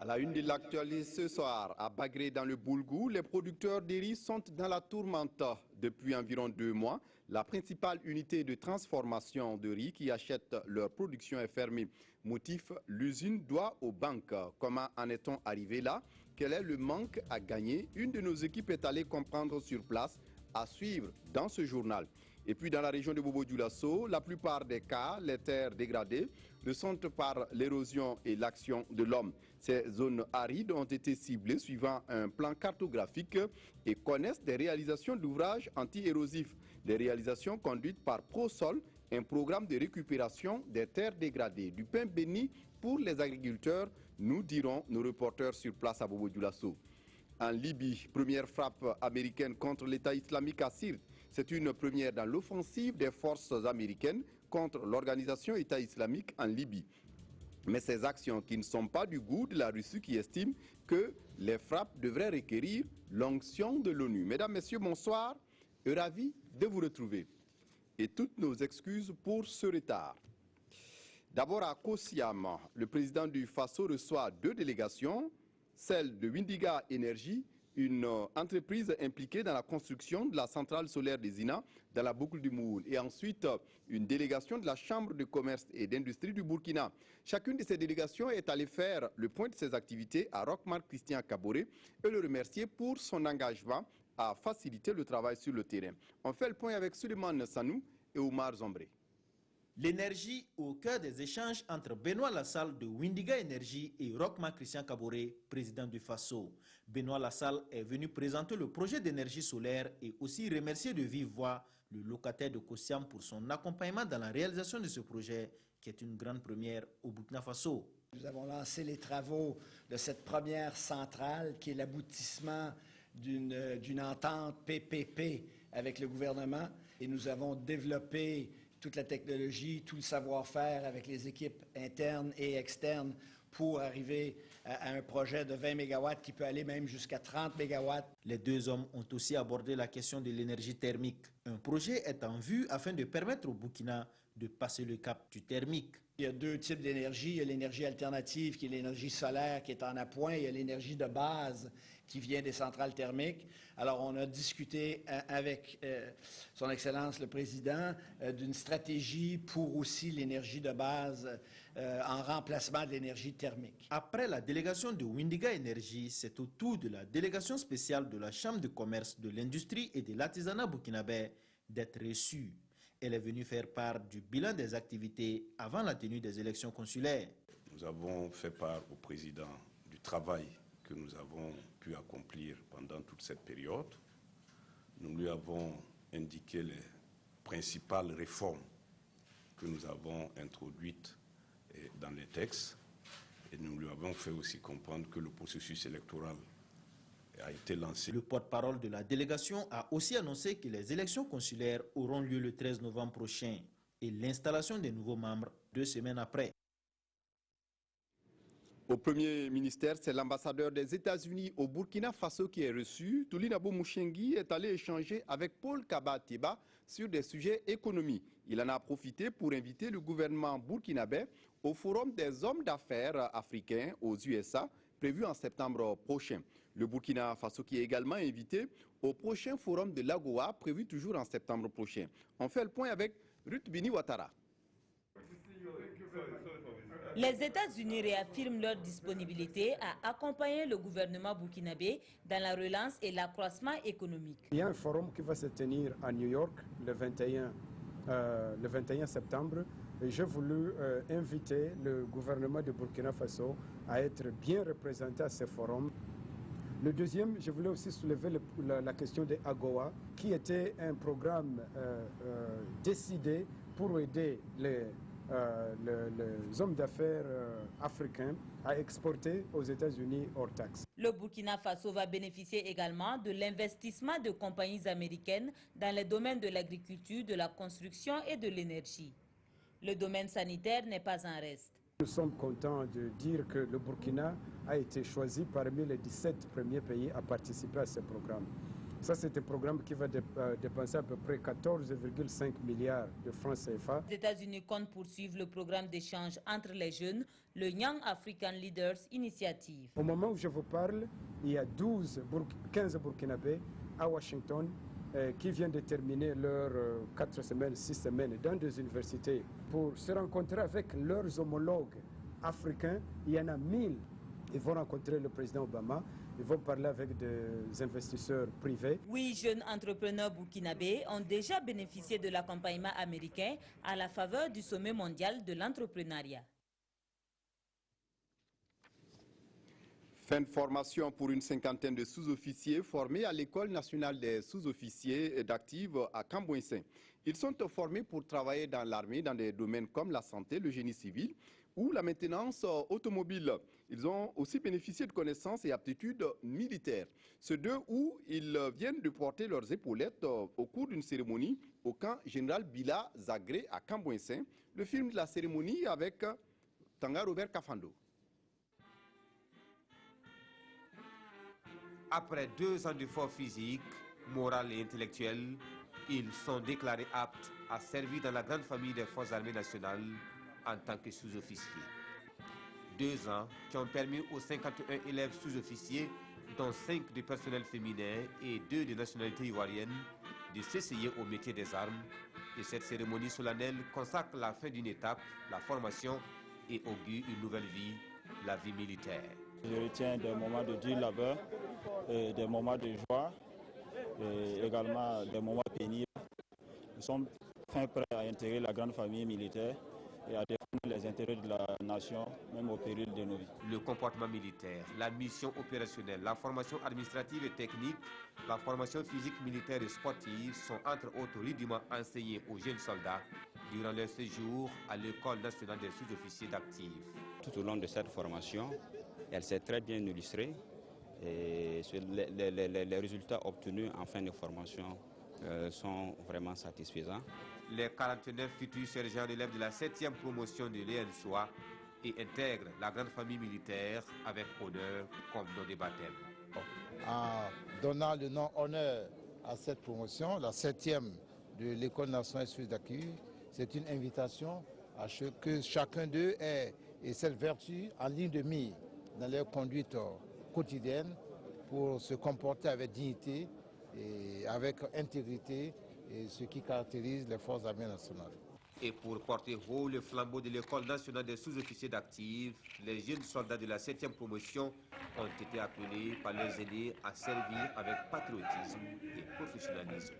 À la une de l'actualité ce soir, à Bagré dans le Boulgou, les producteurs de riz sont dans la tourmente depuis environ 2 mois. La principale unité de transformation de riz qui achète leur production est fermée. Motif, l'usine doit aux banques. Comment en est-on arrivé là? Quel est le manque à gagner? Une de nos équipes est allée comprendre sur place, à suivre dans ce journal. Et puis dans la région de Bobo-Dioulasso, la plupart des cas, les terres dégradées, le sont par l'érosion et l'action de l'homme. Ces zones arides ont été ciblées suivant un plan cartographique et connaissent des réalisations d'ouvrages anti-érosifs. Des réalisations conduites par ProSol, un programme de récupération des terres dégradées. Du pain béni pour les agriculteurs, nous dirons nos reporters sur place à Bobo-Dioulasso. En Libye, première frappe américaine contre l'État islamique à Sirte. C'est une première dans l'offensive des forces américaines contre l'organisation État islamique en Libye. Mais ces actions qui ne sont pas du goût de la Russie qui estime que les frappes devraient requérir l'onction de l'ONU. Mesdames, Messieurs, bonsoir. Ravi de vous retrouver. Et toutes nos excuses pour ce retard. D'abord à Kosiam, le président du Faso reçoit 2 délégations, celle de Windiga Energy, une entreprise impliquée dans la construction de la centrale solaire des Zina dans la boucle du Moul. Et ensuite, une délégation de la Chambre de commerce et d'industrie du Burkina. Chacune de ces délégations est allée faire le point de ses activités à Roch-Marc Christian Kaboré et le remercier pour son engagement à faciliter le travail sur le terrain. On fait le point avec Suleiman Sanou et Oumar Zombré. L'énergie au cœur des échanges entre Benoît Lassalle de Windiga Energy et Roch-Marc Christian Kaboré, président du Faso. Benoît Lassalle est venu présenter le projet d'énergie solaire et aussi remercier de vive voix le locataire de Kosiam pour son accompagnement dans la réalisation de ce projet qui est une grande première au Burkina Faso. Nous avons lancé les travaux de cette première centrale qui est l'aboutissement d'une entente PPP avec le gouvernement et nous avons développé toute la technologie, tout le savoir-faire avec les équipes internes et externes pour arriver à un projet de 20 MW qui peut aller même jusqu'à 30 MW. Les 2 hommes ont aussi abordé la question de l'énergie thermique. Un projet est en vue afin de permettre au Burkina de passer le cap du thermique. Il y a 2 types d'énergie. Il y a l'énergie alternative qui est l'énergie solaire qui est en appoint. Il y a l'énergie de base qui vient des centrales thermiques. Alors, on a discuté avec Son Excellence le Président d'une stratégie pour aussi l'énergie de base en remplacement de l'énergie thermique. Après la délégation de Windiga Energy, c'est au tour de la délégation spéciale de la Chambre de commerce, de l'industrie et de l'artisanat burkinabé d'être reçue. Elle est venue faire part du bilan des activités avant la tenue des élections consulaires. Nous avons fait part au président du travail que nous avons pu accomplir pendant toute cette période. Nous lui avons indiqué les principales réformes que nous avons introduites dans les textes et nous lui avons fait aussi comprendre que le processus électoral a été lancé. Le porte-parole de la délégation a aussi annoncé que les élections consulaires auront lieu le 13 novembre prochain et l'installation des nouveaux membres 2 semaines après. Au premier ministère, c'est l'ambassadeur des États-Unis au Burkina Faso qui est reçu. Toulinabo Mouchengi est allé échanger avec Paul Kaba-Teba sur des sujets économiques. Il en a profité pour inviter le gouvernement burkinabé au Forum des hommes d'affaires africains aux USA, prévu en septembre prochain. Le Burkina Faso qui est également invité au prochain Forum de l'AGOA, prévu toujours en septembre prochain. On fait le point avec Ruth Bini Ouattara. Les États-Unis réaffirment leur disponibilité à accompagner le gouvernement burkinabé dans la relance et l'accroissement économique. Il y a un forum qui va se tenir à New York le 21 septembre. Et j'ai voulu inviter le gouvernement de Burkina Faso à être bien représenté à ce forum. Le deuxième, je voulais aussi soulever la question des AGOA, qui était un programme décidé pour aider les hommes d'affaires africains à exporter aux États-Unis hors taxe. Le Burkina Faso va bénéficier également de l'investissement de compagnies américaines dans les domaines de l'agriculture, de la construction et de l'énergie. Le domaine sanitaire n'est pas en reste. Nous sommes contents de dire que le Burkina a été choisi parmi les 17 premiers pays à participer à ce programme. Ça, c'est un programme qui va dépenser à peu près 14,5 milliards de francs CFA. Les États-Unis comptent poursuivre le programme d'échange entre les jeunes, le Young African Leaders Initiative. Au moment où je vous parle, il y a 15 Burkinabés à Washington qui viennent de terminer leurs 4 semaines, 6 semaines dans des universités pour se rencontrer avec leurs homologues africains. Il y en a 1000. Ils vont rencontrer le président Obama. Ils vont parler avec des investisseurs privés. 8 jeunes entrepreneurs burkinabés ont déjà bénéficié de l'accompagnement américain à la faveur du sommet mondial de l'entrepreneuriat. Fin de formation pour une cinquantaine de sous-officiers formés à l'École nationale des sous-officiers d'active à Cambouissin. Ils sont formés pour travailler dans l'armée dans des domaines comme la santé, le génie civil ou la maintenance automobile. Ils ont aussi bénéficié de connaissances et aptitudes militaires. Ce 2 août, ils viennent de porter leurs épaulettes au cours d'une cérémonie au camp général Bila Zagré à Cambouissin. Le film de la cérémonie avec Tanga Robert Kafando. Après 2 ans d'efforts physiques, moral et intellectuels, ils sont déclarés aptes à servir dans la grande famille des forces armées nationales en tant que sous-officiers. 2 ans qui ont permis aux 51 élèves sous-officiers, dont 5 de personnel féminin et 2 de nationalité ivoirienne, de s'essayer au métier des armes. Et cette cérémonie solennelle consacre la fin d'une étape, la formation, et augure une nouvelle vie, la vie militaire. Je retiens des moments de dur labeur, des moments de joie, et également des moments pénibles. Nous sommes fin prêts à intégrer la grande famille militaire et à défendre les intérêts de la nation, même au péril de nos vies. Le comportement militaire, la mission opérationnelle, la formation administrative et technique, la formation physique, militaire et sportive sont entre autres rudiments enseignés aux jeunes soldats durant leur séjour à l'École nationale des sous-officiers d'active. Tout au long de cette formation, elle s'est très bien illustrée et les résultats obtenus en fin de formation sont vraiment satisfaisants. Les 49 futurs sergents d'élèves de la 7e promotion de l'ENSOA et intègrent la grande famille militaire avec honneur comme nom de baptême. En donnant le nom honneur à cette promotion, la 7e de l'École nationale des sous-officiers d'active, c'est une invitation à ce que chacun d'eux ait cette vertu en ligne de mire dans leur conduite quotidienne pour se comporter avec dignité et avec intégrité, et ce qui caractérise les forces armées nationales. Et pour porter haut le flambeau de l'École nationale des sous-officiers d'active, les jeunes soldats de la 7e promotion ont été appelés par leurs aînés à servir avec patriotisme et professionnalisme.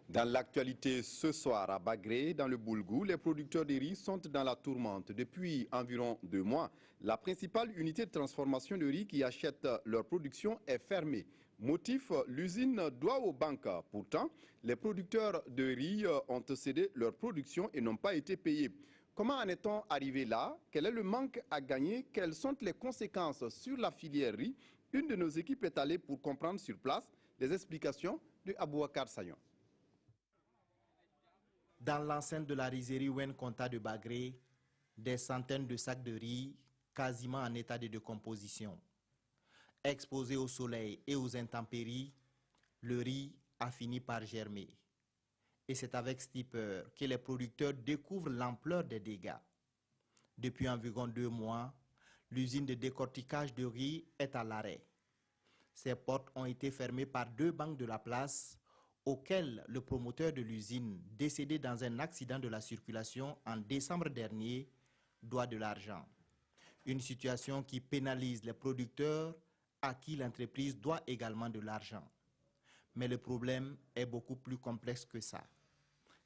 Dans l'actualité ce soir à Bagré, dans le Boulgou, les producteurs de riz sont dans la tourmente. Depuis environ 2 mois, la principale unité de transformation de riz qui achète leur production est fermée. Motif, l'usine doit aux banques. Pourtant, les producteurs de riz ont cédé leur production et n'ont pas été payés. Comment en est-on arrivé là? Quel est le manque à gagner? Quelles sont les conséquences sur la filière riz? Une de nos équipes est allée pour comprendre sur place les explications de Abouakar Sayon. Dans l'enceinte de la rizerie Wen Konta de Bagré, des centaines de sacs de riz quasiment en état de décomposition. Exposé au soleil et aux intempéries, le riz a fini par germer. Et c'est avec stupeur que les producteurs découvrent l'ampleur des dégâts. Depuis environ 2 mois, l'usine de décortiquage de riz est à l'arrêt. Ses portes ont été fermées par 2 banques de la place auquel le promoteur de l'usine, décédé dans un accident de la circulation en décembre dernier, doit de l'argent. Une situation qui pénalise les producteurs à qui l'entreprise doit également de l'argent. Mais le problème est beaucoup plus complexe que ça.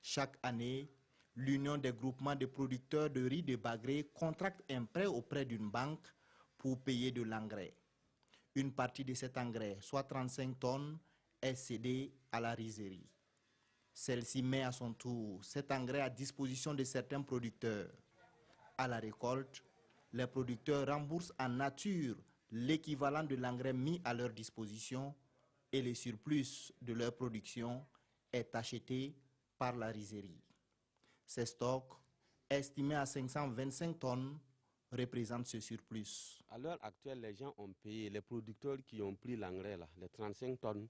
Chaque année, l'Union des groupements de producteurs de riz de Bagré contracte un prêt auprès d'une banque pour payer de l'engrais. Une partie de cet engrais, soit 35 tonnes, est cédée à la rizerie. Celle-ci met à son tour cet engrais à disposition de certains producteurs. À la récolte, les producteurs remboursent en nature l'équivalent de l'engrais mis à leur disposition et le surplus de leur production est acheté par la rizerie. Ces stocks estimé à 525 tonnes, représente ce surplus. À l'heure actuelle, les gens ont payé, les producteurs qui ont pris l'engrais, les 35 tonnes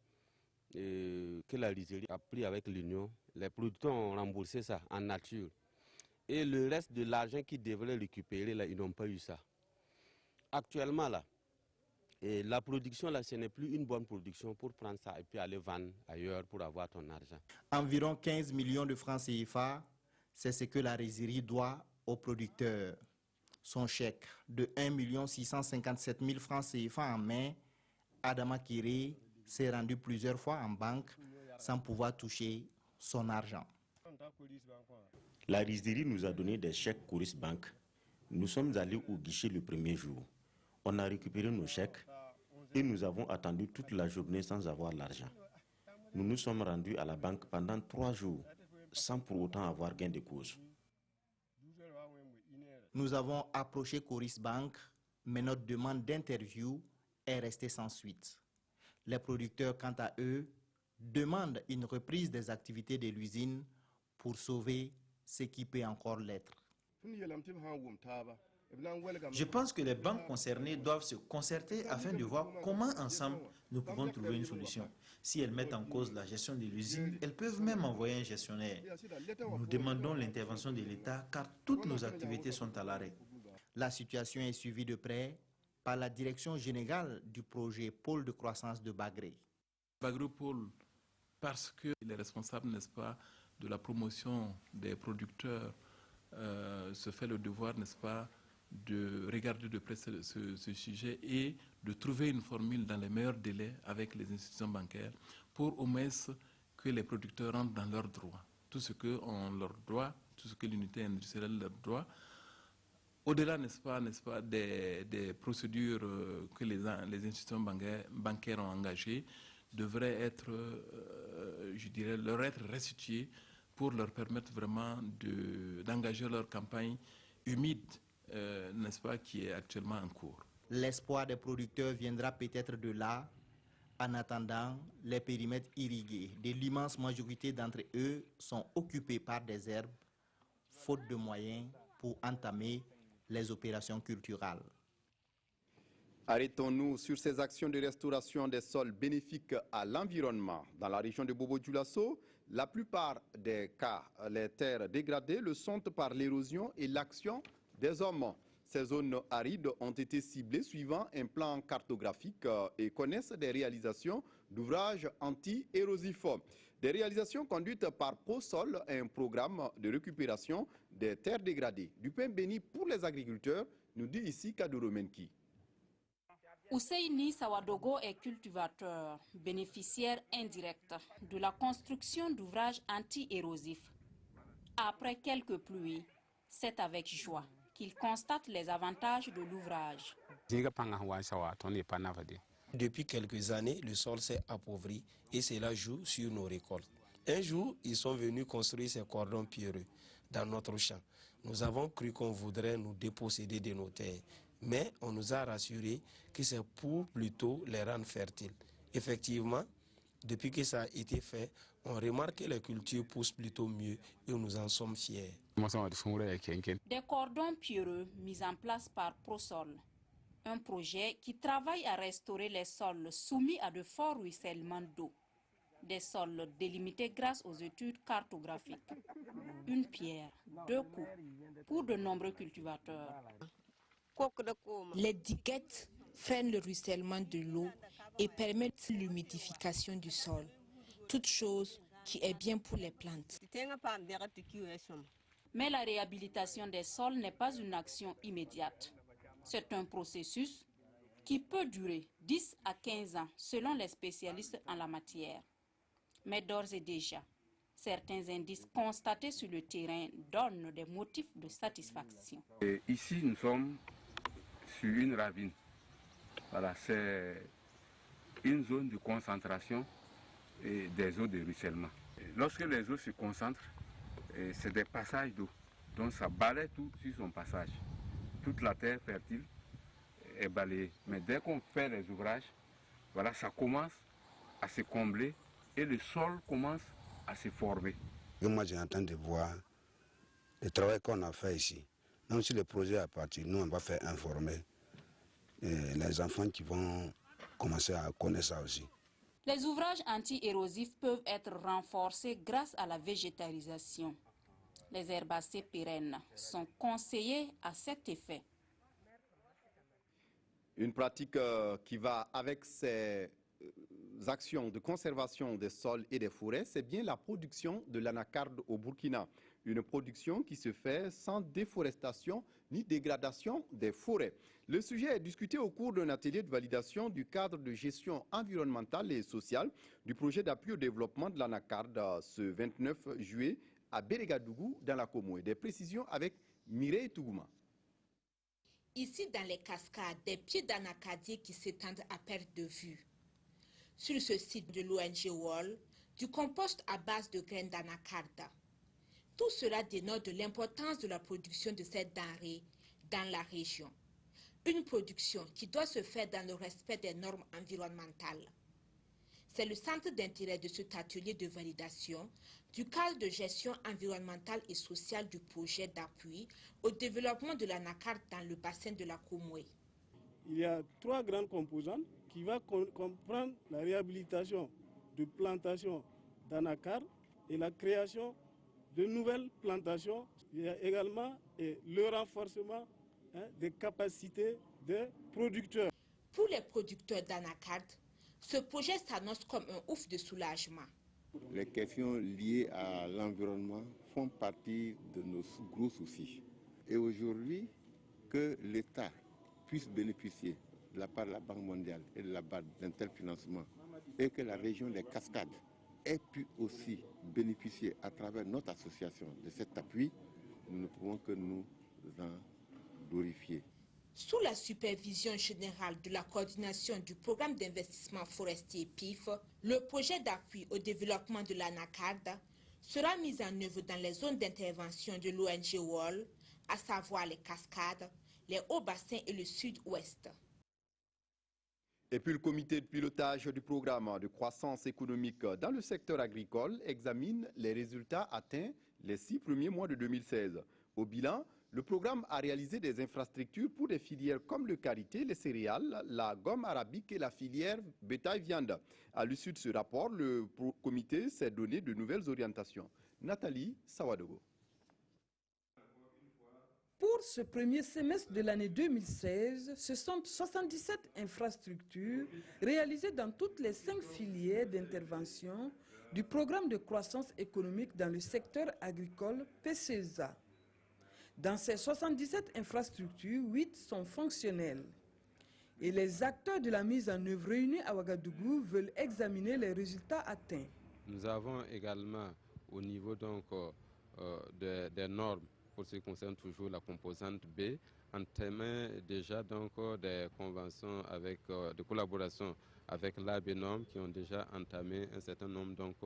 que la rizerie a pris avec l'Union, les producteurs ont remboursé ça en nature. Et le reste de l'argent qu'ils devraient récupérer, là, ils n'ont pas eu ça. Actuellement, là, et la production, là, ce n'est plus une bonne production pour prendre ça et puis aller vendre ailleurs pour avoir ton argent. Environ 15 millions de francs CFA, c'est ce que la rizerie doit aux producteurs. Son chèque de 1 657 000 francs CFA en main, Adama Kéré s'est rendu plusieurs fois en banque sans pouvoir toucher son argent. La rizerie nous a donné des chèques Coris Bank. Nous sommes allés au guichet le premier jour. On a récupéré nos chèques et nous avons attendu toute la journée sans avoir l'argent. Nous nous sommes rendus à la banque pendant 3 jours sans pour autant avoir gain de cause. Nous avons approché Coris Bank, mais notre demande d'interview est restée sans suite. Les producteurs, quant à eux, demandent une reprise des activités de l'usine pour sauver ce qui peut encore l'être. Je pense que les banques concernées doivent se concerter afin de voir comment ensemble nous pouvons trouver une solution. Si elles mettent en cause la gestion de l'usine, elles peuvent même envoyer un gestionnaire. Nous demandons l'intervention de l'État car toutes nos activités sont à l'arrêt. La situation est suivie de près par la direction générale du projet Pôle de croissance de Bagré. Bagropôle, parce qu'il est responsable, n'est-ce pas, de la promotion des producteurs, se fait le devoir, n'est-ce pas, de regarder de près ce sujet et de trouver une formule dans les meilleurs délais avec les institutions bancaires pour au moins que les producteurs rentrent dans leurs droits. Tout ce qu'on leur doit, tout ce que l'unité industrielle leur doit, au-delà, n'est-ce pas, des procédures que les institutions bancaires ont engagées, devraient être, je dirais, leur être restituées pour leur permettre vraiment d'engager leur campagne humide, n'est-ce pas, qui est actuellement en cours. L'espoir des producteurs viendra peut-être de là. En attendant, les périmètres irrigués de l'immense majorité d'entre eux sont occupés par des herbes, faute de moyens pour entamer les opérations culturales. Arrêtons-nous sur ces actions de restauration des sols bénéfiques à l'environnement. Dans la région de Bobo-Dioulasso, la plupart des cas, les terres dégradées le sont par l'érosion et l'action des hommes. Ces zones arides ont été ciblées suivant un plan cartographique et connaissent des réalisations d'ouvrages anti-érosifs. Des réalisations conduites par ProSol, un programme de récupération des terres dégradées. Du pain béni pour les agriculteurs, nous dit ici Kaduro Menki. Ousseini Sawadogo est cultivateur, bénéficiaire indirect de la construction d'ouvrages anti-érosifs. Après quelques pluies, c'est avec joie qu'il constate les avantages de l'ouvrage. Depuis quelques années, le sol s'est appauvri et cela joue sur nos récoltes. Un jour, ils sont venus construire ces cordons pierreux dans notre champ. Nous avons cru qu'on voudrait nous déposséder de nos terres, mais on nous a rassuré que c'est pour plutôt les rendre fertiles. Effectivement, depuis que ça a été fait, on remarque que les cultures poussent plutôt mieux et nous en sommes fiers. Des cordons pierreux mis en place par ProSol, un projet qui travaille à restaurer les sols soumis à de forts ruissellements d'eau. Des sols délimités grâce aux études cartographiques. Une pierre, 2 coups, pour de nombreux cultivateurs. Les diguettes freinent le ruissellement de l'eau et permettent l'humidification du sol, toute chose qui est bien pour les plantes. Mais la réhabilitation des sols n'est pas une action immédiate. C'est un processus qui peut durer 10 à 15 ans selon les spécialistes en la matière. Mais d'ores et déjà, certains indices constatés sur le terrain donnent des motifs de satisfaction. Et ici, nous sommes sur une ravine. Voilà, c'est une zone de concentration des eaux de ruissellement. Lorsque les eaux se concentrent, c'est des passages d'eau. Donc ça balaie tout sur son passage. Toute la terre fertile est balayée. Mais dès qu'on fait les ouvrages, voilà, ça commence à se combler et le sol commence à se former. Et moi, j'ai en train de voir le travail qu'on a fait ici. Même si le projet est parti, nous on va faire informer les enfants qui vont commencer à connaître ça aussi. Les ouvrages anti-érosifs peuvent être renforcés grâce à la végétalisation. Les herbacées pérennes sont conseillées à cet effet. Une pratique qui va avec ces actions de conservation des sols et des forêts, c'est bien la production de l'anacarde au Burkina. Une production qui se fait sans déforestation ni dégradation des forêts. Le sujet est discuté au cours d'un atelier de validation du cadre de gestion environnementale et sociale du projet d'appui au développement de l'anacarde ce 29 juillet à Bérégadougou dans la Comoé. Des précisions avec Mireille Tougouma. Ici, dans les cascades, des pieds d'anacardier qui s'étendent à perte de vue. Sur ce site de l'ONG WALL, du compost à base de graines d'anacarde. Tout cela dénote de l'importance de la production de cette denrée dans la région. Une production qui doit se faire dans le respect des normes environnementales. C'est le centre d'intérêt de cet atelier de validation du cadre de gestion environnementale et sociale du projet d'appui au développement de l'anacarde dans le bassin de la Comoé. Il y a 3 grandes composantes qui vont comprendre la réhabilitation de plantations d'anacarde et la création de nouvelles plantations. Il y a également le renforcement des capacités des producteurs. Pour les producteurs d'anacarde, ce projet s'annonce comme un ouf de soulagement. Les questions liées à l'environnement font partie de nos gros soucis. Et aujourd'hui, que l'État puisse bénéficier de la part de la Banque mondiale et de la part d'un tel financement, et que la région des Cascades ait pu aussi bénéficier à travers notre association de cet appui, nous ne pouvons que nous en glorifier. Sous la supervision générale de la coordination du programme d'investissement forestier PIF, le projet d'appui au développement de l'anacarde sera mis en œuvre dans les zones d'intervention de l'ONG WALL, à savoir les cascades, les hauts bassins et le sud-ouest. Et puis le comité de pilotage du programme de croissance économique dans le secteur agricole examine les résultats atteints les 6 premiers mois de 2016. Au bilan, le programme a réalisé des infrastructures pour des filières comme le karité, les céréales, la gomme arabique et la filière bétail-viande. À l'issue de ce rapport, le comité s'est donné de nouvelles orientations. Nathalie Sawadogo. Pour ce premier semestre de l'année 2016, ce sont 77 infrastructures réalisées dans toutes les 5 filières d'intervention du programme de croissance économique dans le secteur agricole PCESA. Dans ces 77 infrastructures, 8 sont fonctionnelles. Et les acteurs de la mise en œuvre réunis à Ouagadougou veulent examiner les résultats atteints. Nous avons également au niveau donc, des normes, pour ce qui concerne toujours la composante B, entamé déjà donc, des conventions avec, de collaboration avec l'ABNORM qui ont déjà entamé un certain nombre donc,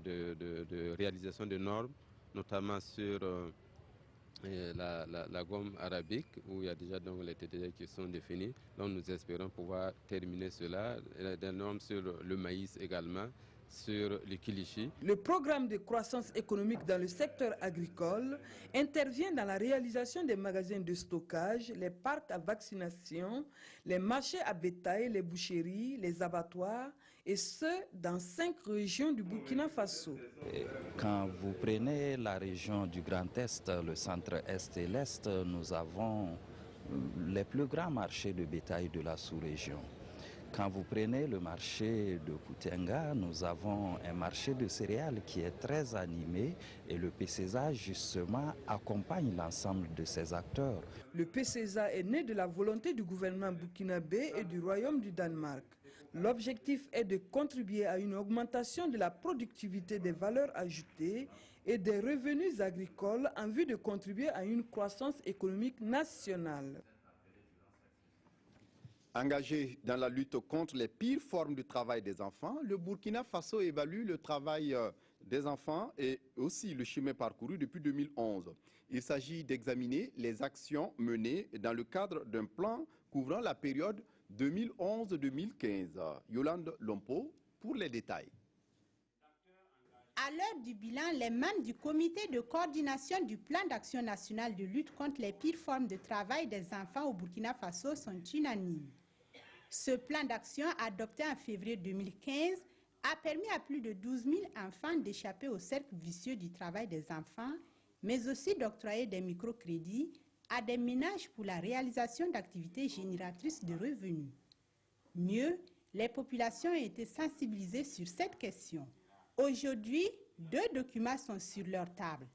de réalisation de normes, notamment sur la gomme arabique, où il y a déjà donc les TTD qui sont définis. Donc nous espérons pouvoir terminer cela, des normes sur le maïs également, sur le kilichi. Le programme de croissance économique dans le secteur agricole intervient dans la réalisation des magasins de stockage, les parcs à vaccination, les marchés à bétail, les boucheries, les abattoirs, et ce, dans 5 régions du Burkina Faso. Quand vous prenez la région du Grand Est, le centre-Est et l'Est, nous avons les plus grands marchés de bétail de la sous-région. Quand vous prenez le marché de Koutenga, nous avons un marché de céréales qui est très animé et le PCESA justement accompagne l'ensemble de ces acteurs. Le PCESA est né de la volonté du gouvernement burkinabé et du Royaume du Danemark. L'objectif est de contribuer à une augmentation de la productivité des valeurs ajoutées et des revenus agricoles en vue de contribuer à une croissance économique nationale. Engagé dans la lutte contre les pires formes de travail des enfants, le Burkina Faso évalue le travail des enfants et aussi le chemin parcouru depuis 2011. Il s'agit d'examiner les actions menées dans le cadre d'un plan couvrant la période 2011-2015. Yolande Lompo pour les détails. À l'heure du bilan, les membres du comité de coordination du plan d'action national de lutte contre les pires formes de travail des enfants au Burkina Faso sont unanimes. Ce plan d'action, adopté en février 2015, a permis à plus de 12 000 enfants d'échapper au cercle vicieux du travail des enfants, mais aussi d'octroyer des microcrédits à des ménages pour la réalisation d'activités génératrices de revenus. Mieux, les populations ont été sensibilisées sur cette question. Aujourd'hui, 2 documents sont sur leur table.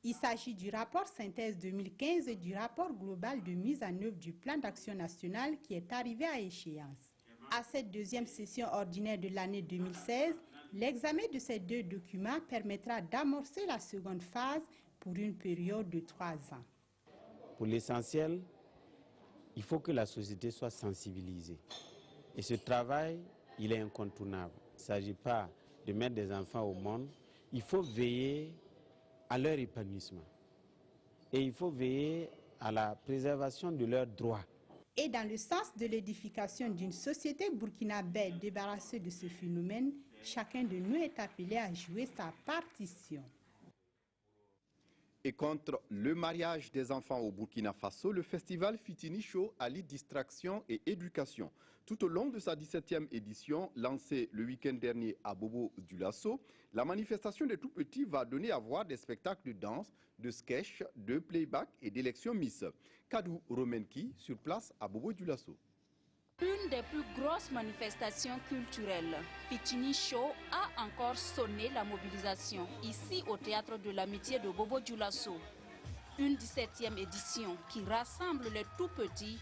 Il s'agit du rapport synthèse 2015 et du rapport global de mise en œuvre du plan d'action national qui est arrivé à échéance. À cette deuxième session ordinaire de l'année 2016, l'examen de ces 2 documents permettra d'amorcer la seconde phase pour une période de 3 ans. Pour l'essentiel, il faut que la société soit sensibilisée. Et ce travail, il est incontournable. Il ne s'agit pas de mettre des enfants au monde, il faut veiller à leur épanouissement. Et il faut veiller à la préservation de leurs droits. Et dans le sens de l'édification d'une société burkinabé débarrassée de ce phénomène, chacun de nous est appelé à jouer sa partition. Et contre le mariage des enfants au Burkina Faso, le festival Fitini Show allie distraction et éducation. Tout au long de sa 17e édition, lancée le week-end dernier à Bobo-Dioulasso, la manifestation des tout-petits va donner à voir des spectacles de danse, de sketch, de playback et d'élection Miss. Kadou Romenki, sur place à Bobo-Dioulasso. Une des plus grosses manifestations culturelles, Fitini Show, a encore sonné la mobilisation ici au Théâtre de l'Amitié de Bobo-Dioulasso. Une 17e édition qui rassemble les tout-petits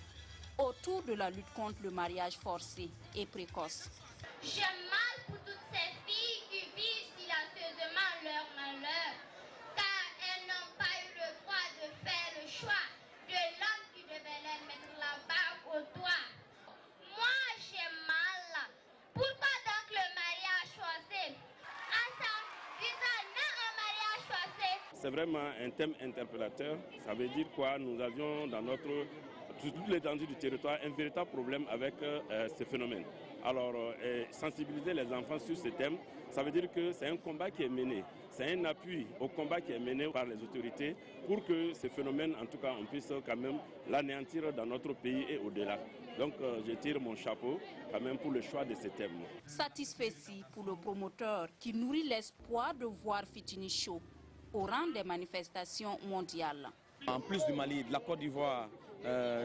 autour de la lutte contre le mariage forcé et précoce. J'ai mal pour toutes ces filles qui vivent silencieusement leur malheur, car elles n'ont pas eu le droit de faire le choix de l'homme qui devait leur mettre la barbe au doigt. Moi, j'ai mal. Pourquoi donc le mariage forcé? Ensemble, disons non au mariage forcé. C'est vraiment un thème interpellateur. Ça veut dire quoi? Nous avions dans toute l'étendue du territoire un véritable problème avec ce phénomène. Alors, sensibiliser les enfants sur ce thème, ça veut dire que c'est un combat qui est mené. C'est un appui au combat qui est mené par les autorités pour que ce phénomène, en tout cas, on puisse quand même l'anéantir dans notre pays et au-delà. Donc, je tire mon chapeau quand même pour le choix de ce thème. Satisfait pour le promoteur qui nourrit l'espoir de voir Fitini Show au rang des manifestations mondiales. En plus du Mali, de la Côte d'Ivoire,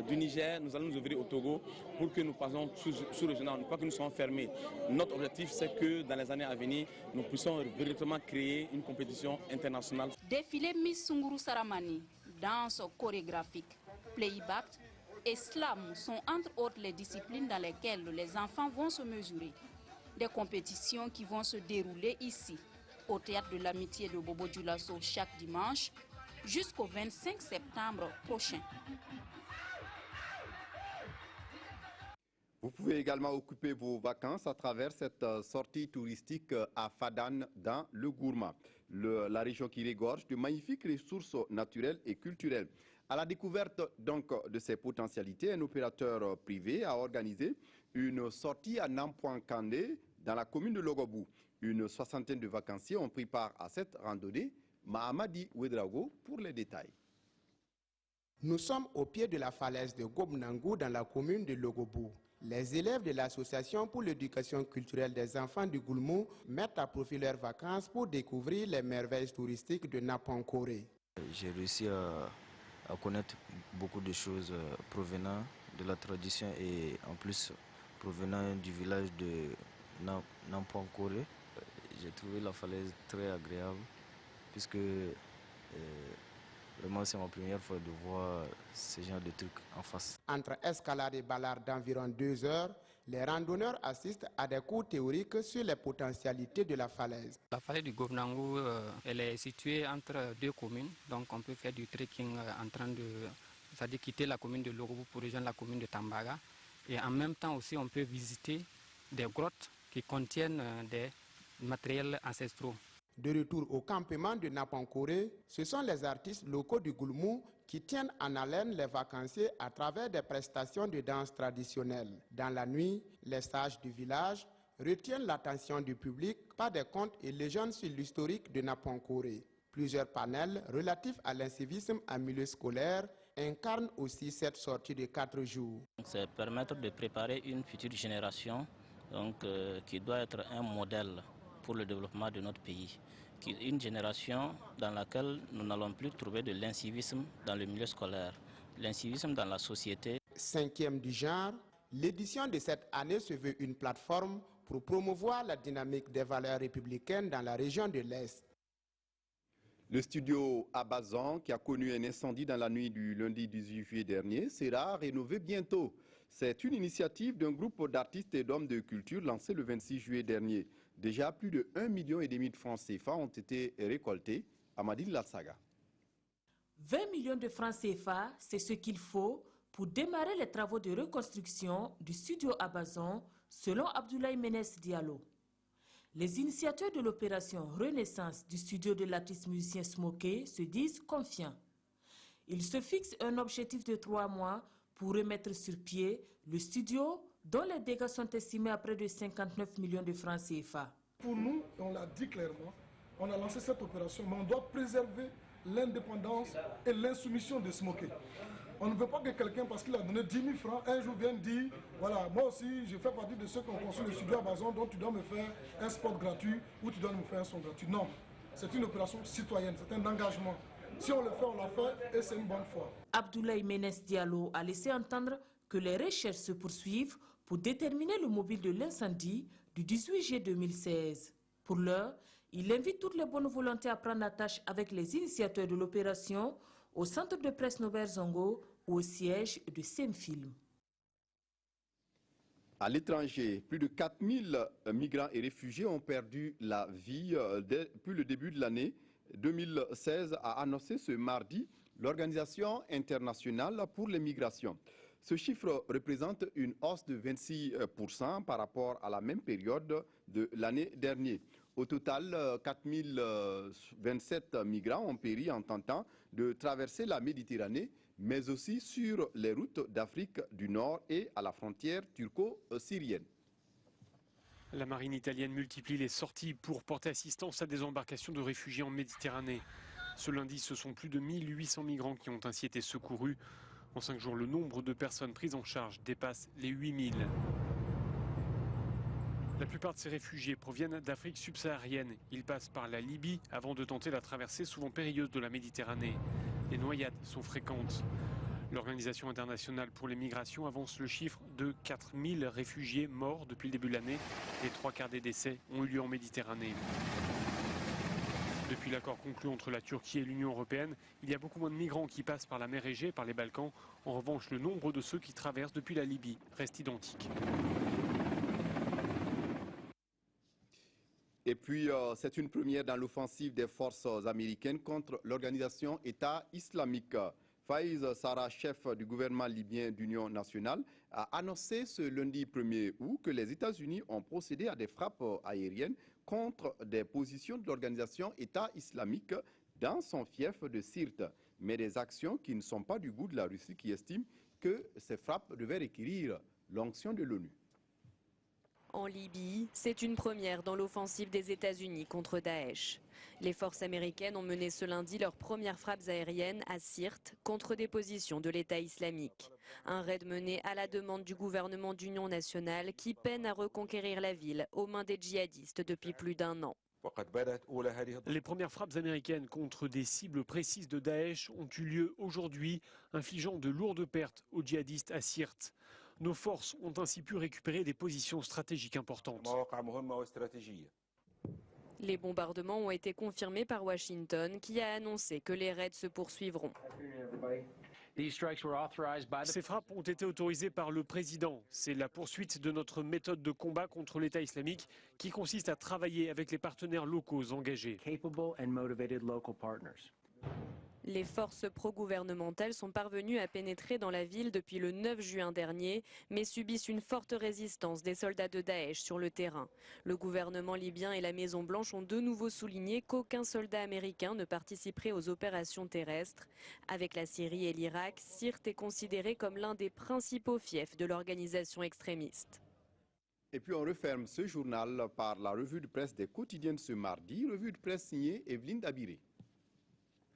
du Niger, nous allons nous ouvrir au Togo pour que nous passions sous-régional, pas que nous soyons fermés. Notre objectif, c'est que dans les années à venir, nous puissions véritablement créer une compétition internationale. Défilé Miss Sunguru Saramani, danse chorégraphique, playback et slam sont entre autres les disciplines dans lesquelles les enfants vont se mesurer. Des compétitions qui vont se dérouler ici, au Théâtre de l'Amitié de Bobo-Dioulasso chaque dimanche, jusqu'au 25 septembre prochain. Vous pouvez également occuper vos vacances à travers cette sortie touristique à Fadane dans le Gourma, la région qui regorge de magnifiques ressources naturelles et culturelles. À la découverte donc de ces potentialités, un opérateur privé a organisé une sortie à Nampoinkandé dans la commune de Logobou. Une soixantaine de vacanciers ont pris part à cette randonnée. Mahamadi Ouedraogo pour les détails. Nous sommes au pied de la falaise de Gobnangou dans la commune de Logobou. Les élèves de l'Association pour l'éducation culturelle des enfants du Goulmou mettent à profit leurs vacances pour découvrir les merveilles touristiques de Napankoré. J'ai réussi à connaître beaucoup de choses provenant de la tradition et en plus provenant du village de Napankoré. J'ai trouvé la falaise très agréable puisque vraiment c'est ma première fois de voir ce genre de trucs en face. Entre escalade et balade d'environ 2 heures, les randonneurs assistent à des cours théoriques sur les potentialités de la falaise. La falaise du Gobnangou, elle est située entre 2 communes, donc on peut faire du trekking c'est-à-dire quitter la commune de Logobou pour rejoindre la commune de Tambaga. Et en même temps aussi, on peut visiter des grottes qui contiennent des matériels ancestraux. De retour au campement de Napankoré, ce sont les artistes locaux du Goulmou qui tiennent en haleine les vacanciers à travers des prestations de danse traditionnelles. Dans la nuit, les sages du village retiennent l'attention du public par des contes et légendes sur l'historique de Naponkoré. Plusieurs panels relatifs à l'incivisme en milieu scolaire incarnent aussi cette sortie de 4 jours. C'est permettre de préparer une future génération qui doit être un modèle pour le développement de notre pays. Une génération dans laquelle nous n'allons plus trouver de l'incivisme dans le milieu scolaire, l'incivisme dans la société. 5e du genre, l'édition de cette année se veut une plateforme pour promouvoir la dynamique des valeurs républicaines dans la région de l'Est. Le studio Abazan, qui a connu un incendie dans la nuit du lundi 18 juillet dernier, sera rénové bientôt. C'est une initiative d'un groupe d'artistes et d'hommes de culture lancé le 26 juillet dernier. Déjà, plus de 1,5 million de francs CFA ont été récoltés. Amadine Lalsaga. 20 millions de francs CFA, c'est ce qu'il faut pour démarrer les travaux de reconstruction du studio Abazan, selon Abdoulaye Ménès Diallo. Les initiateurs de l'opération Renaissance du studio de l'artiste musicien Smoké se disent confiants. Ils se fixent un objectif de 3 mois pour remettre sur pied le studio dont les dégâts sont estimés à près de 59 millions de francs CFA. Pour nous, on l'a dit clairement, on a lancé cette opération, mais on doit préserver l'indépendance et l'insoumission de Smoké. On ne veut pas que quelqu'un, parce qu'il a donné 10 000 francs, un jour vienne dire, voilà, moi aussi, je fais partie de ceux qui ont construit le studio Abazan, donc tu dois me faire un spot gratuit ou tu dois me faire un son gratuit. Non, c'est une opération citoyenne, c'est un engagement. Si on le fait, on l'a fait et c'est une bonne foi. Abdoulaye Ménès Diallo a laissé entendre que les recherches se poursuivent pour déterminer le mobile de l'incendie du 18 juillet 2016. Pour l'heure, il invite toutes les bonnes volontés à prendre la tâche avec les initiateurs de l'opération au centre de presse Norbert Zongo ou au siège de Semfilm. À l'étranger, plus de 4000 migrants et réfugiés ont perdu la vie depuis le début de l'année 2016, a annoncé ce mardi l'Organisation internationale pour les migrations. Ce chiffre représente une hausse de 26% par rapport à la même période de l'année dernière. Au total, 4027 migrants ont péri en tentant de traverser la Méditerranée, mais aussi sur les routes d'Afrique du Nord et à la frontière turco-syrienne. La marine italienne multiplie les sorties pour porter assistance à des embarcations de réfugiés en Méditerranée. Ce lundi, ce sont plus de 1800 migrants qui ont ainsi été secourus. En 5 jours, le nombre de personnes prises en charge dépasse les 8000. La plupart de ces réfugiés proviennent d'Afrique subsaharienne. Ils passent par la Libye avant de tenter la traversée souvent périlleuse de la Méditerranée. Les noyades sont fréquentes. L'Organisation internationale pour les migrations avance le chiffre de 4000 réfugiés morts depuis le début de l'année. Les 3/4 des décès ont eu lieu en Méditerranée. Depuis l'accord conclu entre la Turquie et l'Union européenne, il y a beaucoup moins de migrants qui passent par la mer Égée, par les Balkans. En revanche, le nombre de ceux qui traversent depuis la Libye reste identique. Et puis, c'est une première dans l'offensive des forces américaines contre l'organisation État islamique. Faiz Sarraj, chef du gouvernement libyen d'union nationale, a annoncé ce lundi 1er août que les États-Unis ont procédé à des frappes aériennes contre des positions de l'organisation État islamique dans son fief de Sirte, mais des actions qui ne sont pas du goût de la Russie, qui estime que ces frappes devaient requérir l'onction de l'ONU. En Libye, c'est une première dans l'offensive des États-Unis contre Daesh. Les forces américaines ont mené ce lundi leurs premières frappes aériennes à Sirte contre des positions de l'État islamique. Un raid mené à la demande du gouvernement d'union nationale qui peine à reconquérir la ville aux mains des djihadistes depuis plus d'1 an. Les premières frappes américaines contre des cibles précises de Daesh ont eu lieu aujourd'hui, infligeant de lourdes pertes aux djihadistes à Sirte. Nos forces ont ainsi pu récupérer des positions stratégiques importantes. Les bombardements ont été confirmés par Washington, qui a annoncé que les raids se poursuivront. Ces frappes ont été autorisées par le président. C'est la poursuite de notre méthode de combat contre l'État islamique qui consiste à travailler avec les partenaires locaux engagés. Les forces pro-gouvernementales sont parvenues à pénétrer dans la ville depuis le 9 juin dernier, mais subissent une forte résistance des soldats de Daesh sur le terrain. Le gouvernement libyen et la Maison-Blanche ont de nouveau souligné qu'aucun soldat américain ne participerait aux opérations terrestres. Avec la Syrie et l'Irak, Sirte est considéré comme l'un des principaux fiefs de l'organisation extrémiste. Et puis on referme ce journal par la revue de presse des quotidiens de ce mardi, revue de presse signée Evelyne Dabiré.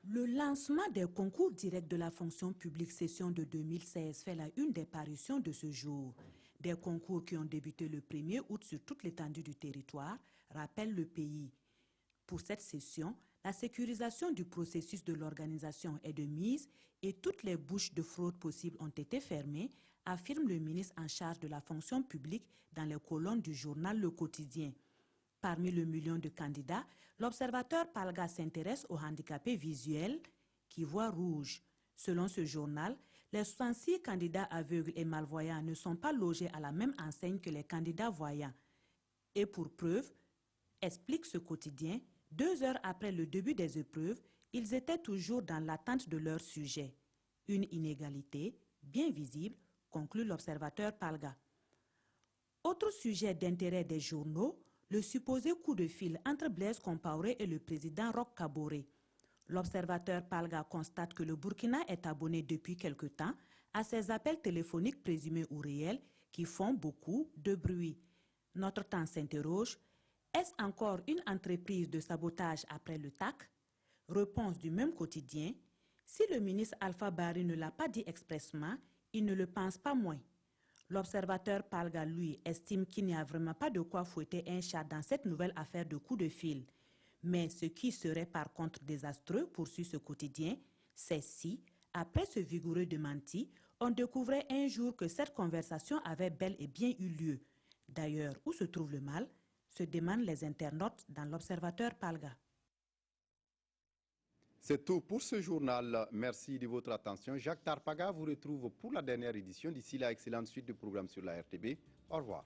Le lancement des concours directs de la fonction publique session de 2016 fait la une des parutions de ce jour. Des concours qui ont débuté le 1er août sur toute l'étendue du territoire, rappelle le pays. Pour cette session, la sécurisation du processus de l'organisation est de mise et toutes les bouches de fraude possibles ont été fermées, affirme le ministre en charge de la fonction publique dans les colonnes du journal Le Quotidien. Parmi le million de candidats, l'observateur Palga s'intéresse aux handicapés visuels qui voient rouge. Selon ce journal, les 66 candidats aveugles et malvoyants ne sont pas logés à la même enseigne que les candidats voyants. Et pour preuve, explique ce quotidien, 2 heures après le début des épreuves, ils étaient toujours dans l'attente de leur sujet. Une inégalité bien visible, conclut l'observateur Palga. Autre sujet d'intérêt des journaux, le supposé coup de fil entre Blaise Compaoré et le président Roch Kaboré. L'observateur Palga constate que le Burkina est abonné depuis quelque temps à ces appels téléphoniques présumés ou réels qui font beaucoup de bruit. Notre temps s'interroge, est-ce encore une entreprise de sabotage après le TAC? Réponse du même quotidien, si le ministre Alpha Bari ne l'a pas dit expressement, il ne le pense pas moins. L'observateur Palga, lui, estime qu'il n'y a vraiment pas de quoi fouetter un chat dans cette nouvelle affaire de coup de fil. Mais ce qui serait par contre désastreux, poursuit ce quotidien, c'est si, après ce vigoureux démenti, on découvrait un jour que cette conversation avait bel et bien eu lieu. D'ailleurs, où se trouve le mal, se demandent les internautes dans l'observateur Palga. C'est tout pour ce journal. Merci de votre attention. Jacques Tarpaga vous retrouve pour la dernière édition. D'ici là, excellente suite de programmes sur la RTB. Au revoir.